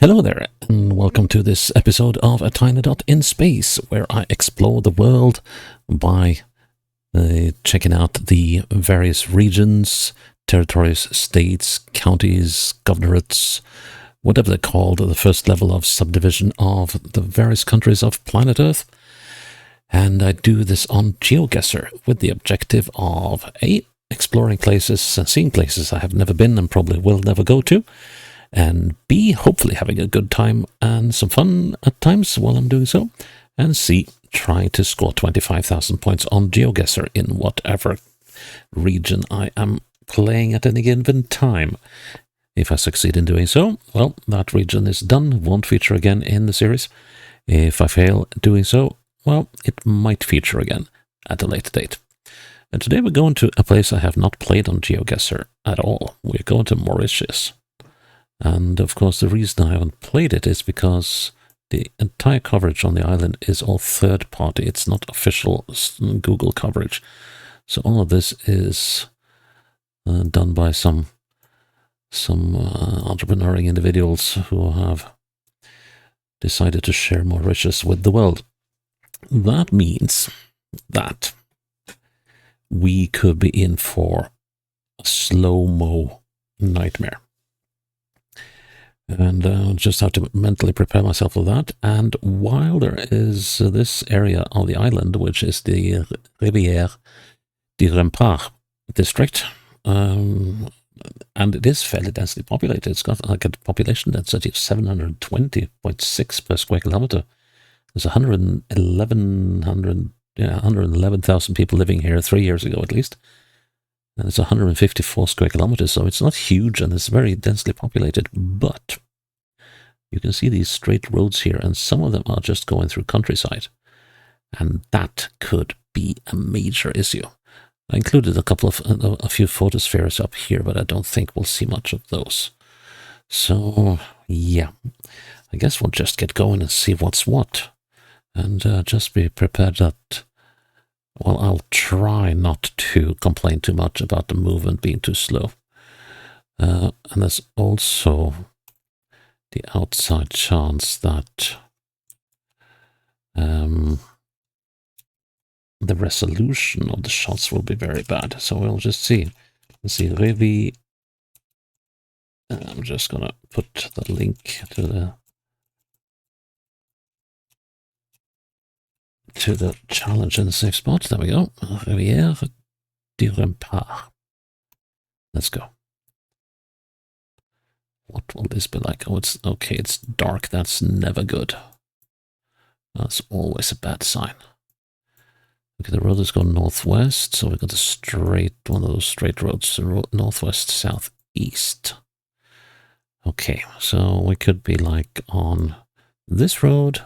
Hello there, and welcome to this episode of A Tiny Dot in Space, where I explore the world by checking out the various regions, territories, states, counties, governorates, whatever they're called, the first level of subdivision of the various countries of planet Earth. And I do this on GeoGuessr with the objective of A, exploring places and seeing places I have never been and probably will never go to, and B, hopefully having a good time and some fun at times while I'm doing so, and C, trying to score 25,000 points on GeoGuessr in whatever region I am playing at any given time. If I succeed in doing so, well, that region is done, won't feature again in the series. If I fail doing so, well, it might feature again at a later date. And today we're going to a place I have not played on GeoGuessr at all. We're going to Mauritius. And of course, the reason I haven't played it is because the entire coverage on the island is all third party. It's not official Google coverage. So all of this is done by some entrepreneuring individuals who have decided to share Mauritius with the world. That means that we could be in for a slow-mo nightmare. And I'll just have to mentally prepare myself for that. And while there is this area of the island, which is the Riviére du Rempart district, and it is fairly densely populated. It's got like a population density of 720.6 per square kilometer. There's 111,000 people living here 3 years ago at least. And it's 154 square kilometers, so it's not huge and it's very densely populated, but you can see these straight roads here, and some of them are just going through countryside, and that could be a major issue. I included a few photospheres up here, but I don't think we'll see much of those. So, yeah, I guess we'll just get going and see what's what, and just be prepared that, well, I'll try not to complain too much about the movement being too slow. And there's also the outside chance that the resolution of the shots will be very bad. So we'll just see. Let's see, Revi. I'm just going to put the link to the challenge in the safe spot. There we go. Rivière du Rempart. Let's go. What will this be like? Oh, it's okay. It's dark. That's never good. That's always a bad sign. Okay, the road is going northwest, so we got one of those straight roads, northwest, southeast. Okay, so we could be like on this road,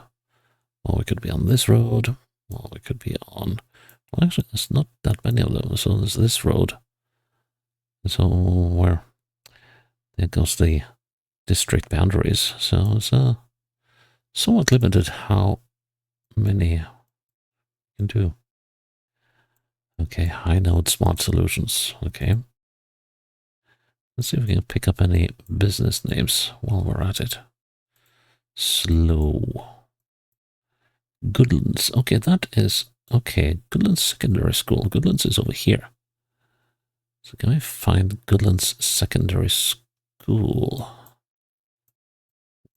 or we could be on this road, or we could be on, well, actually, there's not that many of them. So there's this road. So there goes the district boundaries. So it's somewhat limited how many you can do. Okay, high node smart solutions. Okay. Let's see if we can pick up any business names while we're at it. Slow. Goodlands. Okay, that is... Okay, Goodlands Secondary School. Goodlands is over here. So can I find Goodlands Secondary School?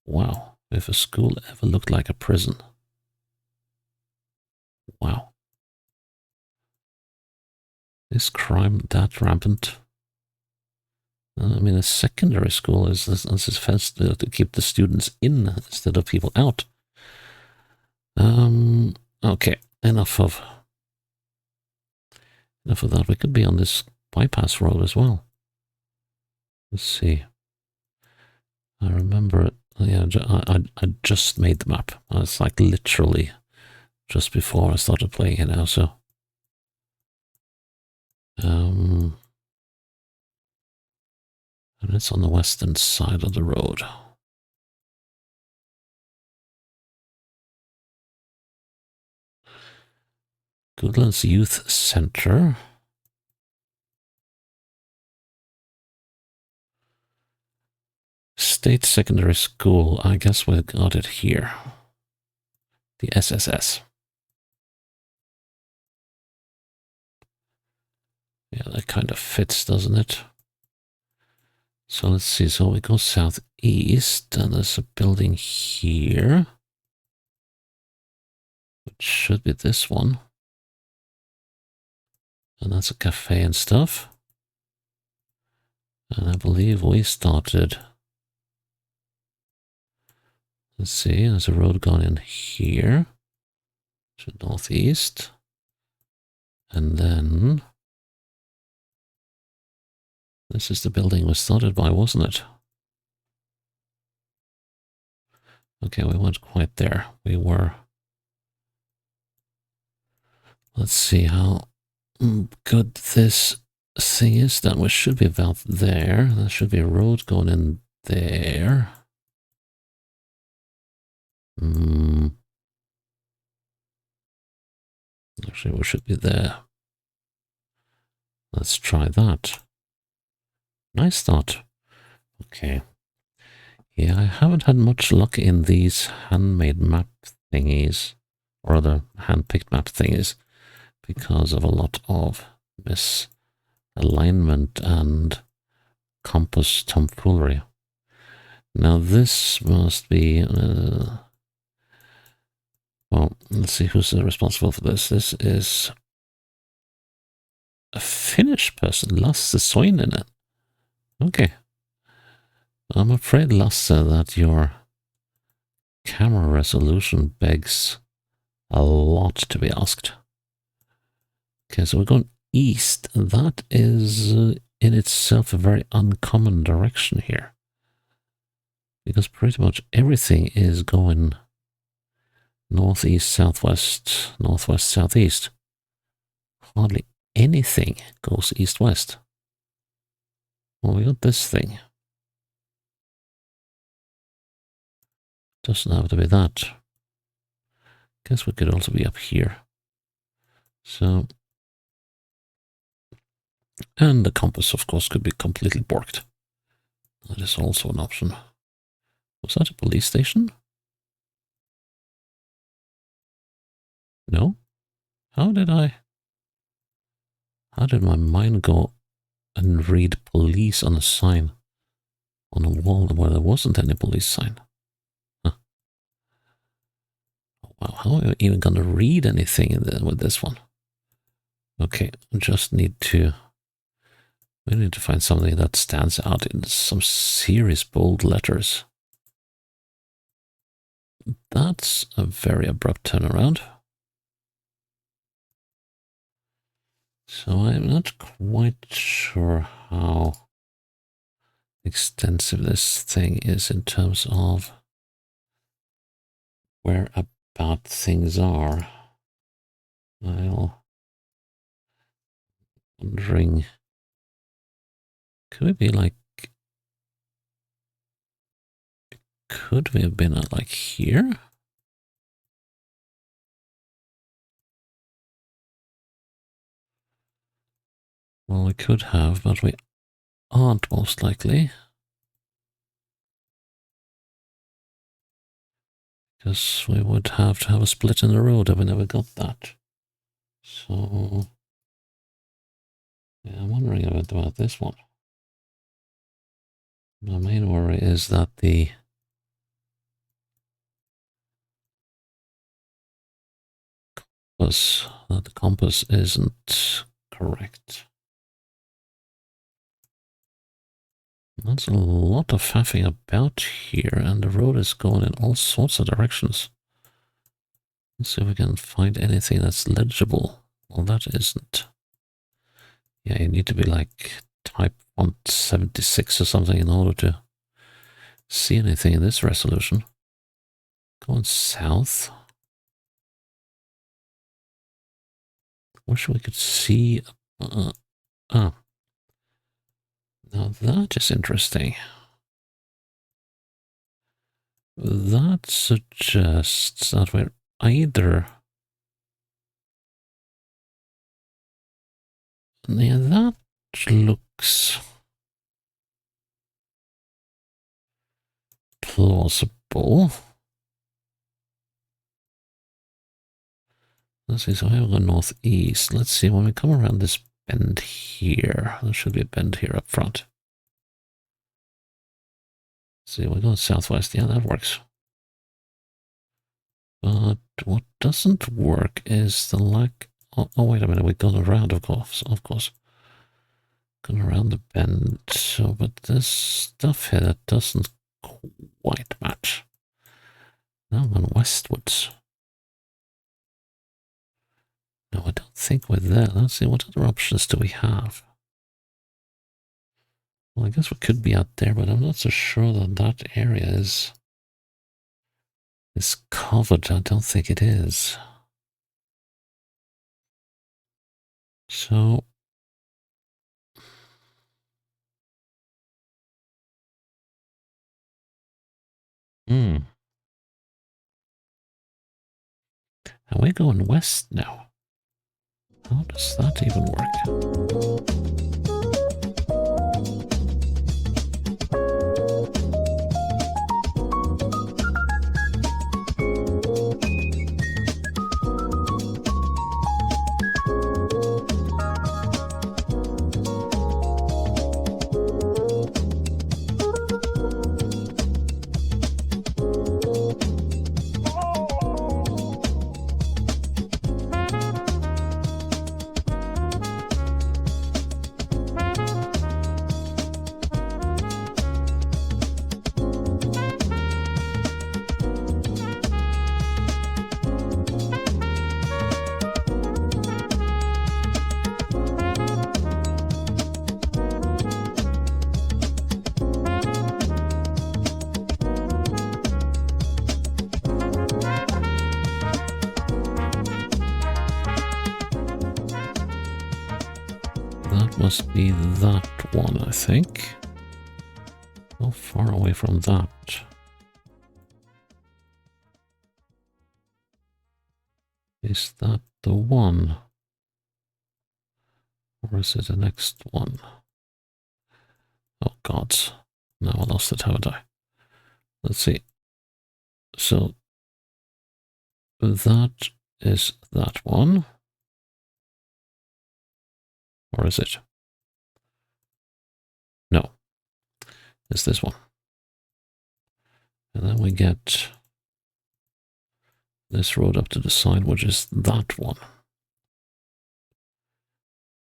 Wow. If a school ever looked like a prison. Wow. Is crime that rampant? I mean, a secondary school is fast to keep the students in instead of people out. Okay, enough of that. We could be on this bypass road as well. Let's see. I remember it. Yeah, I just made the map. It's like literally just before I started playing it now, so. And it's on the western side of the road. Goodlands Youth Center. State Secondary School. I guess we got it here. The SSS. Yeah, that kind of fits, doesn't it? So let's see. So we go southeast, and there's a building here. Which should be this one. And that's a cafe and stuff. And I believe we started. Let's see, there's a road going in here to northeast. And then this is the building we started by, wasn't it? Okay, we weren't quite there. We were. Let's see how good this thing is. Then we should be about there. There should be a road going in there. Actually, we should be there. Let's try that. Nice start. Okay. Yeah, I haven't had much luck in these handmade map thingies, or the hand-picked map thingies, because of a lot of misalignment and compass tomfoolery. Now this must be, well, let's see who's responsible for this. This is a Finnish person, Lasse Soinen. Okay. I'm afraid, Lasse, that your camera resolution begs a lot to be asked. Okay, so we're going east. That is in itself a very uncommon direction here. Because pretty much everything is going northeast, southwest, northwest, southeast. Hardly anything goes east-west. Well, we got this thing. Doesn't have to be that. Guess we could also be up here. So, and the compass, of course, could be completely borked. That is also an option. Was that a police station? No? How did my mind go and read police on a sign on a wall where there wasn't any police sign? Huh. Wow, how are we even going to read anything with this one? Okay, we need to find something that stands out in some serious bold letters. That's a very abrupt turnaround. So I'm not quite sure how extensive this thing is in terms of where about things are. I'm wondering, could we have been at like here? Well, we could have, but we aren't most likely. Because we would have to have a split in the road, and we never got that. So, yeah, I'm wondering a bit about this one. My main worry is that the compass isn't correct. That's a lot of faffing about here, and the road is going in all sorts of directions. Let's see if we can find anything that's legible. Well, that isn't. Yeah, you need to be like type 176 or something in order to see anything in this resolution. Going south. Wish we could see. Now that is interesting. That suggests that we're either. Yeah, that looks. plausible. Let's see, so I have gone northeast. Let's see, when we come around this bend here, there should be a bend here up front. Let's see, we're going southwest. Yeah, that works. But what doesn't work is the lack... Oh, wait a minute, we've gone around, of course. Gone around the bend. So, but this stuff here that doesn't quite match. Now I'm going westwards. No, I don't think we're there. Let's see, what other options do we have? Well, I guess we could be out there, but I'm not so sure that that area is covered. I don't think it is. So... And we're going west now. How does that even work? Must be that one, I think. How far away from that? Is that the one? Or is it the next one? Oh god. Now I lost it, haven't I? Let's see. So that is that one. Or is it? No. It's this one. And then we get this road up to the side, which is that one.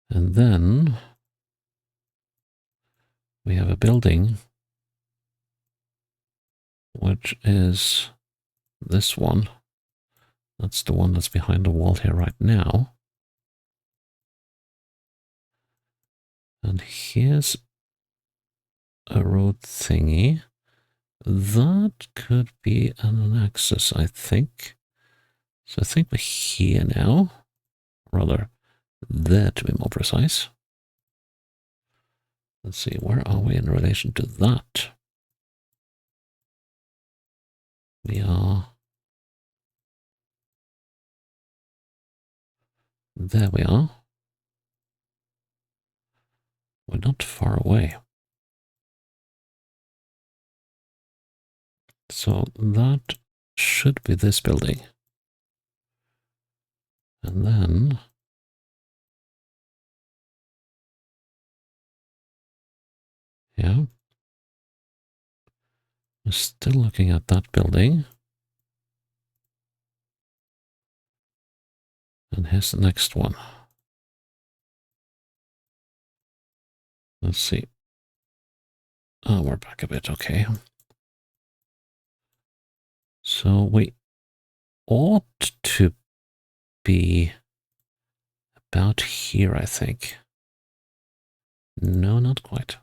And then we have a building, which is this one. That's the one that's behind the wall here right now. And here's a road thingy. That could be an axis, I think. So I think we're here now. Rather, there to be more precise. Let's see, where are we in relation to that? We are... There we are. We're not far away. So that should be this building. And then... Yeah. We're still looking at that building. And here's the next one. Let's see. Oh, we're back a bit, okay. So we ought to be about here, I think. No, not quite.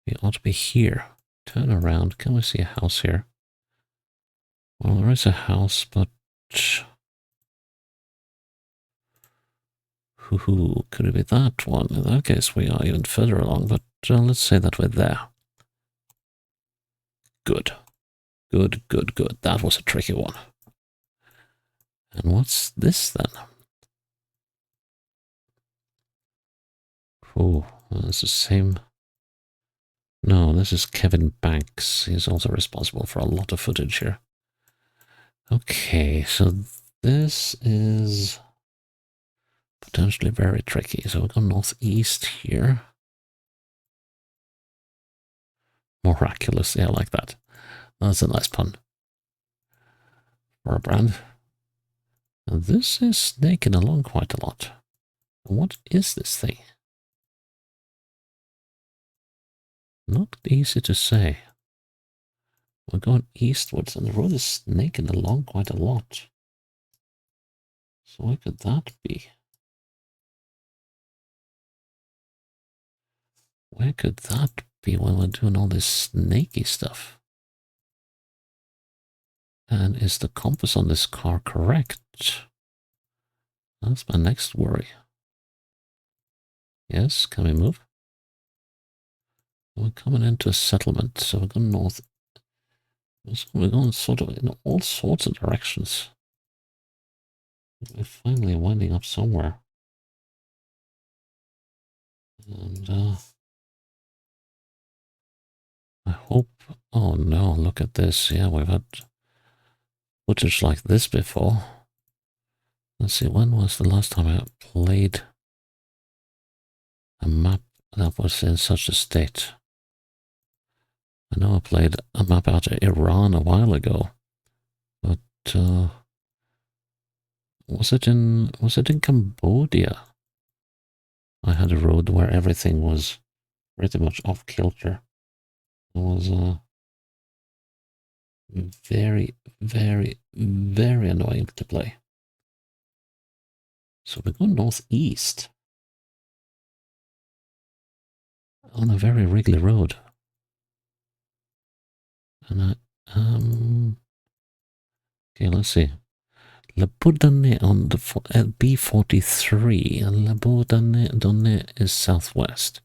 We ought to be here. Turn around. Can we see a house here? Well, there is a house, but... Could it be that one? In that case, we are even further along, but let's say that we're there. Good. Good, good, good. That was a tricky one. And what's this then? Oh, it's the same No, this is Kevin Banks. He's also responsible for a lot of footage here. Okay, so this is potentially very tricky. So we go northeast here. Miraculous, yeah, I like that. That's a nice pun for a brand. And this is snaking along quite a lot. What is this thing? Not easy to say. We're going eastwards and the road is snaking along quite a lot. So what could that be? Where could that be when we're doing all this snaky stuff? And is the compass on this car correct? That's my next worry. Yes, can we move? We're coming into a settlement, so we're going north. We're going sort of in all sorts of directions. We're finally winding up somewhere. And I hope... Oh no, look at this. Yeah, we've had footage like this before. Let's see, when was the last time I played a map that was in such a state? I know I played a map out of Iran a while ago, but was it in Cambodia? I had a road where everything was pretty much off kilter. It was very, very, very annoying to play. So we go northeast on a very wriggly road. And okay, let's see. Le Bourdonnais on the B43, and Le Bourdonnais is southwest.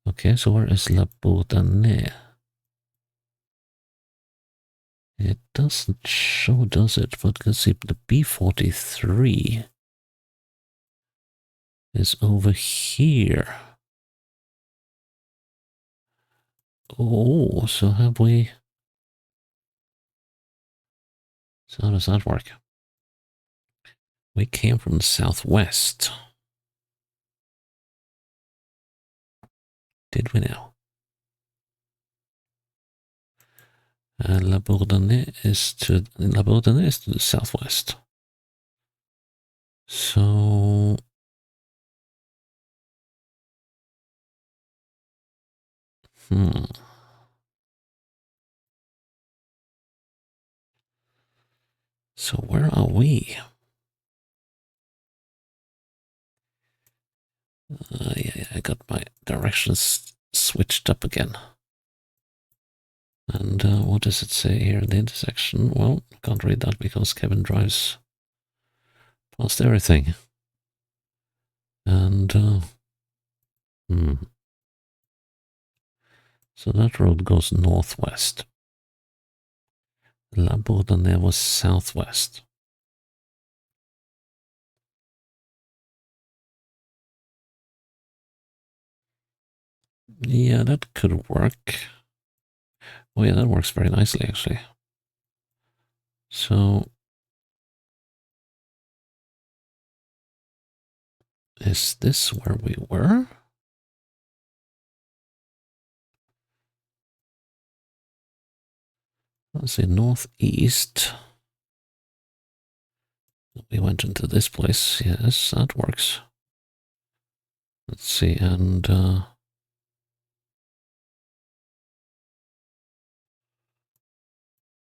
Okay, so where is Le Bourdonnais? It doesn't show, does it? But you can see the B43 is over here. Oh, so have we... So how does that work? We came from the southwest. Did we now? And La Bourdonnais is to the southwest. So... So where are we? Yeah, I got my directions switched up again. And what does it say here in the intersection? Well, I can't read that because Kevin drives past everything. And, so that road goes northwest. La Bourdonnais was southwest. Yeah, that could work. Oh yeah, that works very nicely, actually. So... is this where we were? Let's see, northeast. We went into this place. Yes, that works. Let's see, and...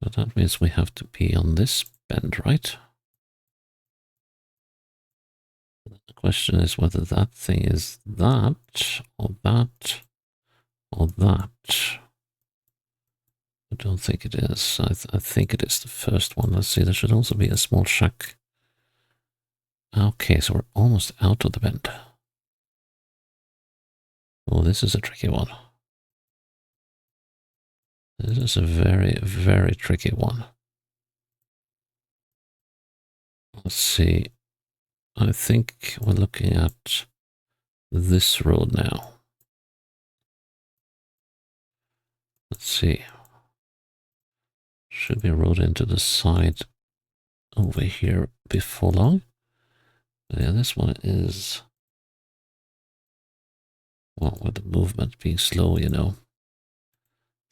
but that means we have to be on this bend, right? The question is whether that thing is that, or that, or that. I don't think it is. I think it is the first one. Let's see, there should also be a small shack. Okay, so we're almost out of the bend. Oh, this is a tricky one. This is a very, very tricky one. Let's see. I think we're looking at this road now. Let's see. Should be a road into the side over here before long. Yeah, this one is, well, with the movement being slow, you know,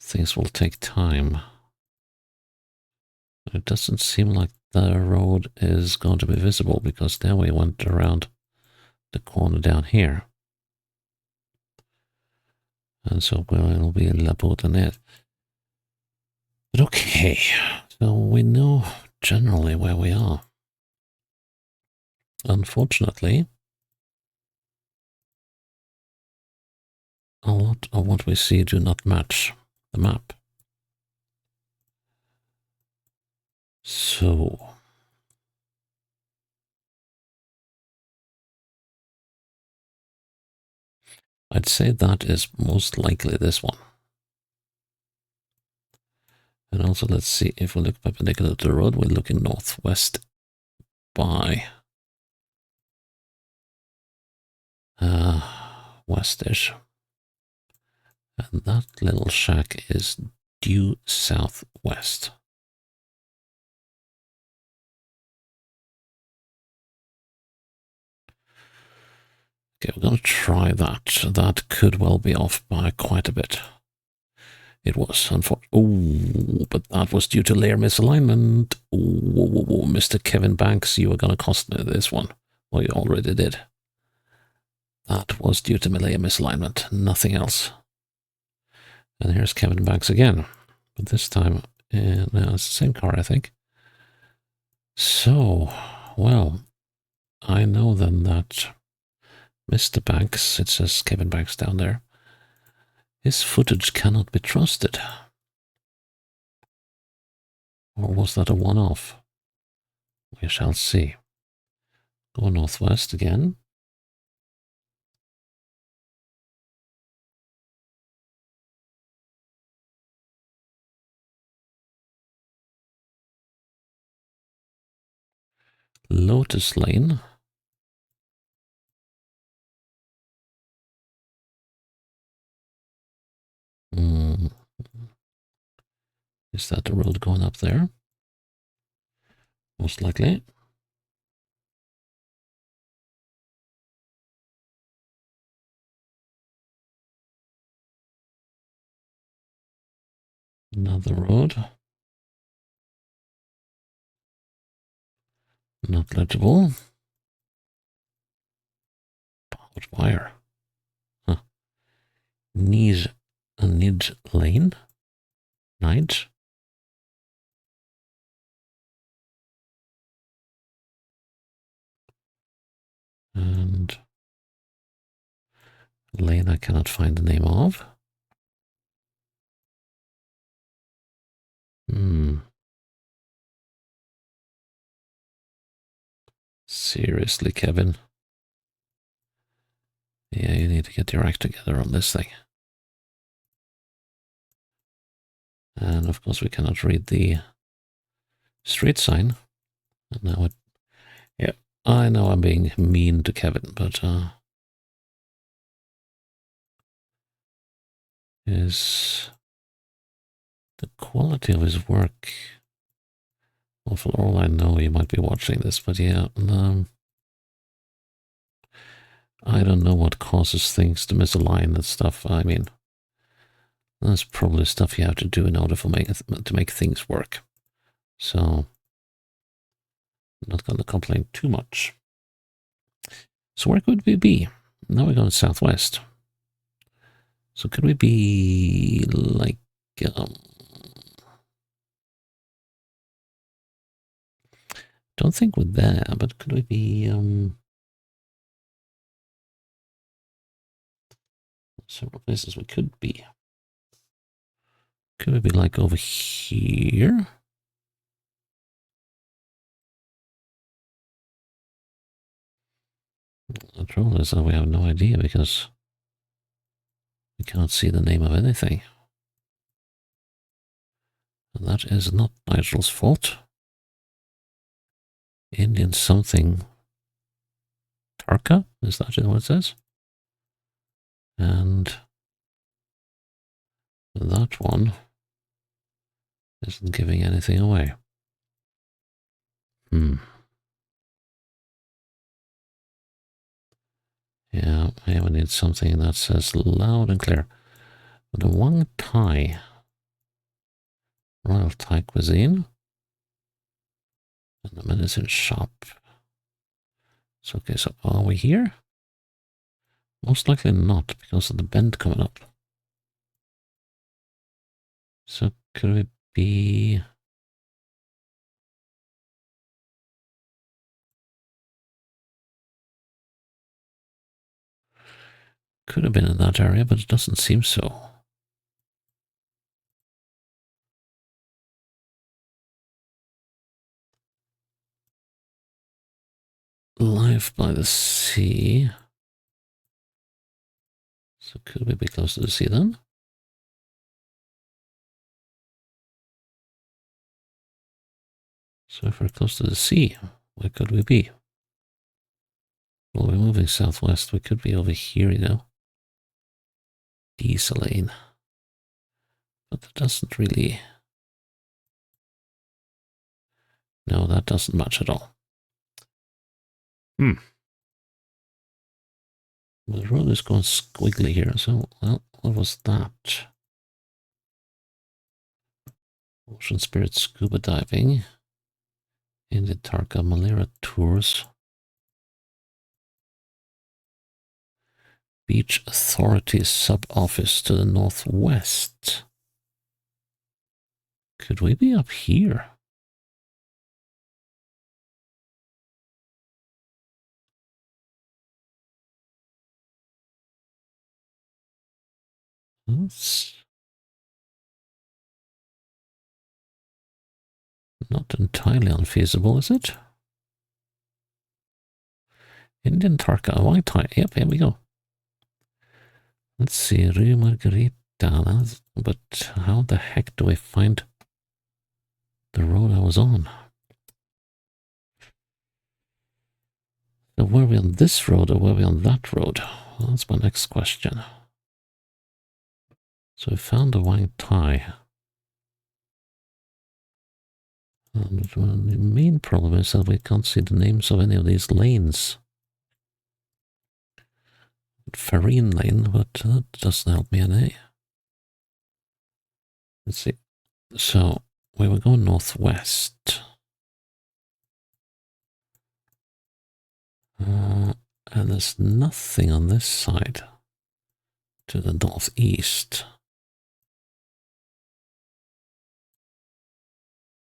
things will take time. It doesn't seem like the road is going to be visible because now we went around the corner down here. And so we'll be in La Bourdanet. But okay, so we know generally where we are. Unfortunately, a lot of what we see do not match the map. So, I'd say that is most likely this one. And also, let's see, if we look perpendicular to the road, we're looking northwest by westish. And that little shack is due southwest. Okay, we're going to try that. That could well be off by quite a bit. It was, unfortunately. Oh, but that was due to layer misalignment. Oh, Mr. Kevin Banks, you were going to cost me this one. Well, you already did. That was due to layer misalignment, nothing else. And here's Kevin Banks again. But this time, no, it's the same car, I think. So, well, I know then that Mr. Banks, it says Kevin Banks down there, his footage cannot be trusted. Or was that a one-off? We shall see. Go northwest again. Lotus Lane. Is that the road going up there? Most likely. Another road. Not legible. Powered wire. Huh. Nidge Lane. Nidge. And lane I cannot find the name of. Seriously, Kevin. Yeah, you need to get your act together on this thing. And of course we cannot read the street sign. And now it, yeah, I know I'm being mean to Kevin, but is the quality of his work, well, for all I know, he might be watching this, but yeah, I don't know what causes things to misalign and stuff. I mean, that's probably stuff you have to do in order to make things work. So, I'm not going to complain too much. So where could we be? Now we're going southwest. So could we be like, don't think we're there, but could we be, several places we could be. Could we be like over here? The trouble is that we have no idea because we cannot see the name of anything. And that is not Nigel's fault. Indian something. Tarka? Is that what it says? And That one isn't giving anything away. Yeah, I would need something that says loud and clear. The Wang Thai. Royal Thai cuisine. And the medicine shop. So, okay, so are we here? Most likely not, because of the bend coming up. So could it be... Could have been in that area, but it doesn't seem so. Life by the sea. So could we be close to the sea then? So if we're close to the sea, where could we be? Well, we're moving southwest. We could be over here, you know. Diesel lane. But that doesn't really... No, that doesn't match at all. The road is going squiggly here, so, well, what was that? Ocean Spirit Scuba Diving. In the Tarka Malera Tours. Beach Authority Sub-Office to the northwest. Could we be up here? That's not entirely unfeasible, is it? Indian Tarka, White Thai. Yep, here we go. Let's see, Rio Margarita. But how the heck do I find the road I was on? So were we on this road or were we on that road? Well, that's my next question. So we found the White Thai. And the main problem is that we can't see the names of any of these lanes. Farine lane, but that doesn't help me any. Let's see. So we were going northwest. And there's nothing on this side to the northeast.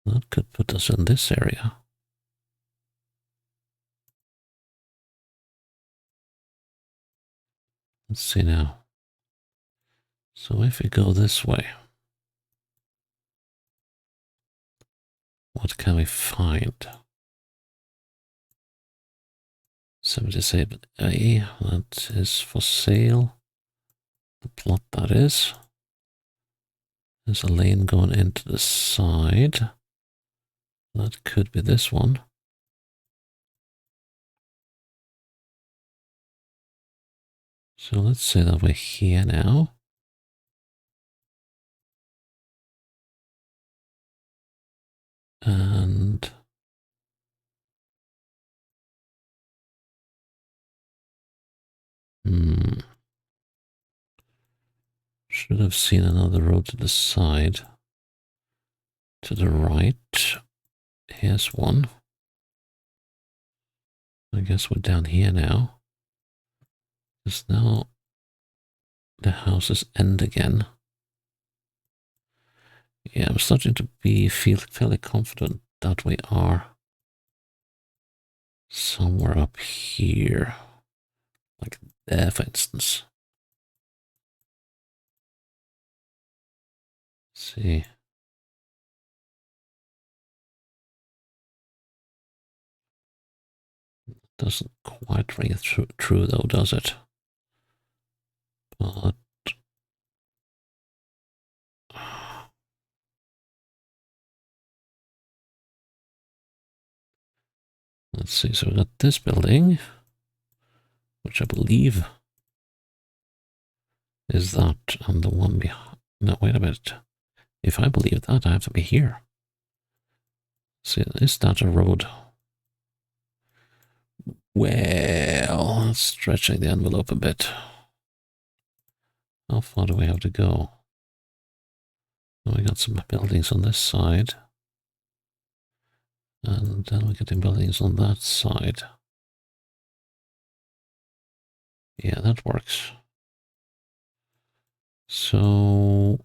That could put us in this area. Let's see now. So if we go this way, what can we find? 77A, that is for sale. The plot that is. There's a lane going into the side. That could be this one. So let's say that we're here now. And should have seen another road to the side. To the right. Here's one. I guess we're down here now. Because now the houses end again. Yeah, I'm starting to feel fairly confident that we are somewhere up here. Like there, for instance. Let's see. Doesn't quite ring true though, does it? But let's see, so we got this building, which I believe is that, and the one No, wait a minute. If I believe that, I have to be here. See, is that a road? Well, stretching the envelope a bit. How far do we have to go? Oh, we got some buildings on this side. And then we're getting buildings on that side. Yeah, that works. So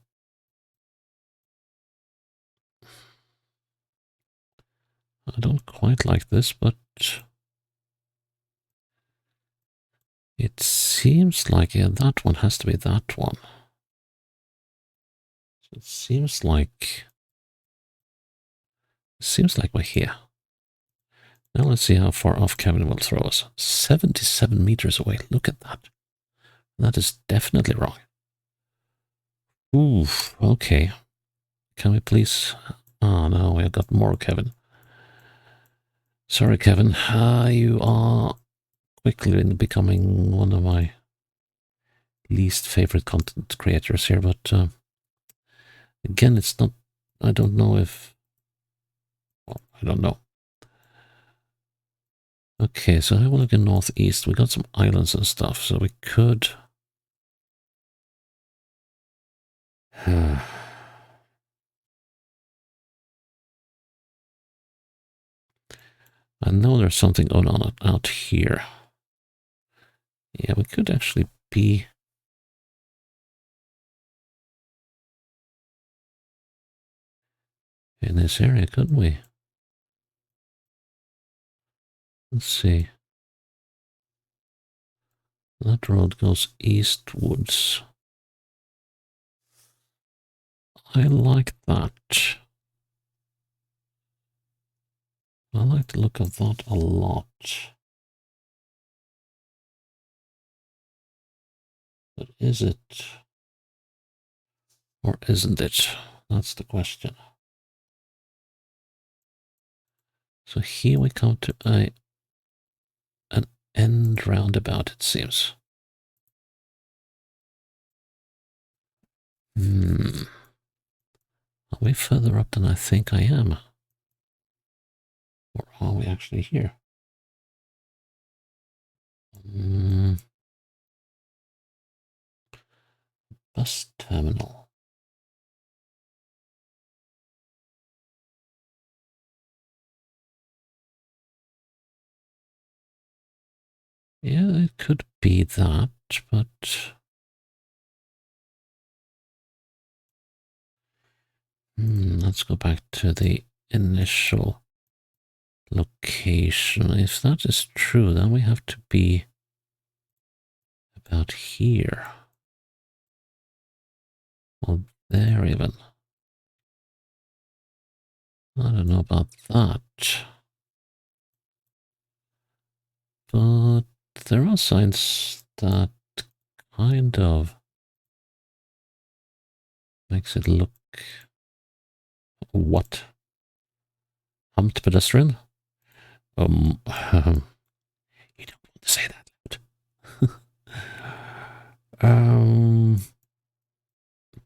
I don't quite like this, but it seems like, yeah, that one has to be that one. It seems like we're here. Now let's see how far off Kevin will throw us. 77 meters away. Look at that. That is definitely wrong. Oof, okay. Can we please... Oh, no, we have got more Kevin. Sorry, Kevin. You are quickly becoming one of my least favorite content creators here, but again, it's not... I don't know if... Well, I don't know. Okay, so I will look in northeast. We got some islands and stuff, so we could... I know there's something going on out here. Yeah, we could actually be... in this area, couldn't we? Let's see. That road goes eastwards. I like that. I like the look of that a lot. But is it? Or isn't it? That's the question. So here we come to an end roundabout, it seems. Are we further up than I think I am? Or are we actually here? Bus terminal. Yeah, it could be that, but... let's go back to the initial location. If that is true, then we have to be about here. Or there even. I don't know about that. But there are signs that kind of makes it look... What? Humped pedestrian? You don't want to say that.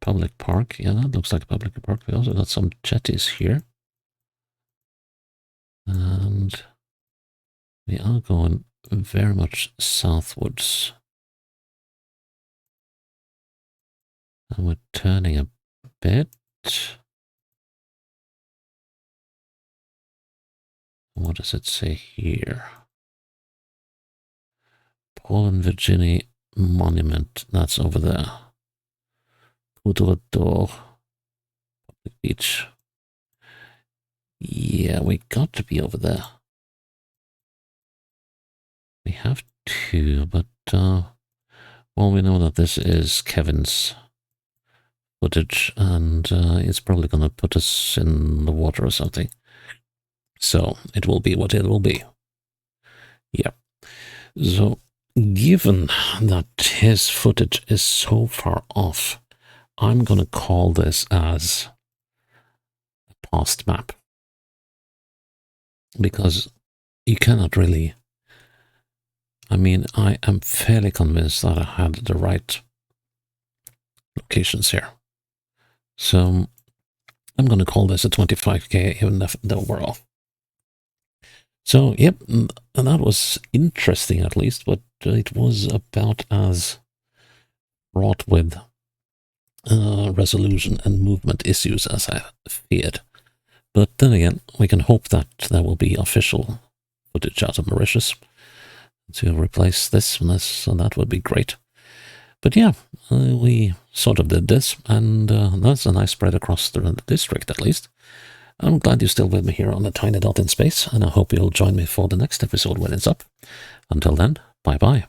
Public park. Yeah, that looks like a public park. We also got some jetties here. And we are going very much southwards. And we're turning a bit. What does it say here? Paul and Virginia Monument. That's over there. Dodo Public Beach. Yeah, we got to be over there. We have to, but, well, we know that this is Kevin's footage, and it's probably going to put us in the water or something. So, it will be what it will be. Yeah. So, given that his footage is so far off, I'm going to call this as a past map. Because you cannot really... I mean, I am fairly convinced that I had the right locations here. So I'm going to call this a 25k, even though we're off. So, yep, and that was interesting at least, but it was about as wrought with resolution and movement issues as I feared. But then again, we can hope that there will be official footage out of Mauritius to replace this and this, and that would be great. But yeah, we sort of did this, and that's a nice spread across the district at least. I'm glad you're still with me here on the Tiny Dot in Space, and I hope you'll join me for the next episode when it's up. Until then, bye-bye.